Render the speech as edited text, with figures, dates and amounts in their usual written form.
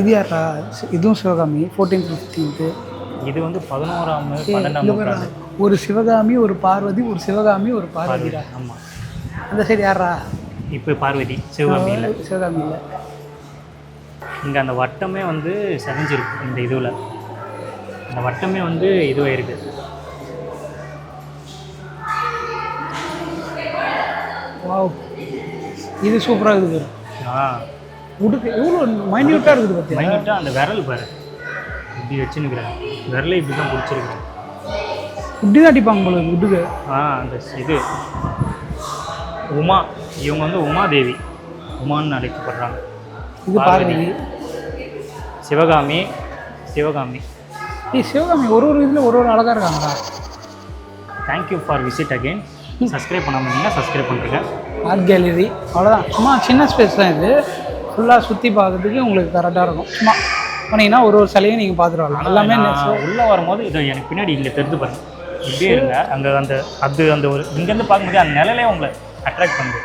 இது யாரா? இதுவும் சிவகாமி 14th 15th. இது வந்து 11ஆம் 12ஆம் நூற்றாண்டு. ஒரு சிவகாமி ஒரு பார்வதி, ஒரு சிவகாமி ஒரு பார்வதிடா. ஆமாம். அந்த சைடு யாரா? இப்போ பார்வதி சிவகாமி இல்லை. சிவகாமி இல்லை. இங்கே அந்த வட்டமே வந்து செஞ்சிருக்கு. இந்த இதுவில் அந்த வட்டமே வந்து இதுவாக இருக்குது. வாவ், இது சூப்பராக இருக்குது. உடுக்கு எவ்வளோ மைன்யூட்டாக இருக்குது பார்த்தியா? மைன்யூட்டாக அந்த விரல் பாரு இப்படி வச்சுன்னுக்கிறேன். விரலை இப்படி தான் பிடிச்சிருக்கேன். இப்படி தான் அடிப்பாங்க போல உடுக்கு. அந்த இது உமா, இவங்க வந்து உமாதேவி, உமான்னு அழைக்கப்படுறாங்க. இது பார்வதி, சிவகாமி. சிவகாமி சிவகாமி ஒரு இதில் ஒரு அழகாக இருக்காங்கடா. Thank you for visit again. Subscribe பண்ணாமல் இருந்தீங்கன்னா சப்ஸ்கிரைப் பண்ணுறேங்க. ஆர்ட் கேலரி அவ்வளோதான். சும்மா சின்ன ஸ்பேஸ் தான் இது. ஃபுல்லாக சுற்றி பார்க்கறதுக்கு உங்களுக்கு கரெக்டாக இருக்கும். சும்மா பண்ணிங்கன்னா ஒரு சிலையும் நீங்கள் பார்த்துட்டு வரலாம். எல்லாமே உள்ளே வரும்போது இது எனக்கு பின்னாடி இங்கே தெரிஞ்சு பாருங்க. இப்படியே இருங்க. அங்கே அந்த ஒரு இங்கேருந்து பார்க்கும்போது அந்த நிலையிலே உங்களை அட்ராக்ட் பண்ணுது.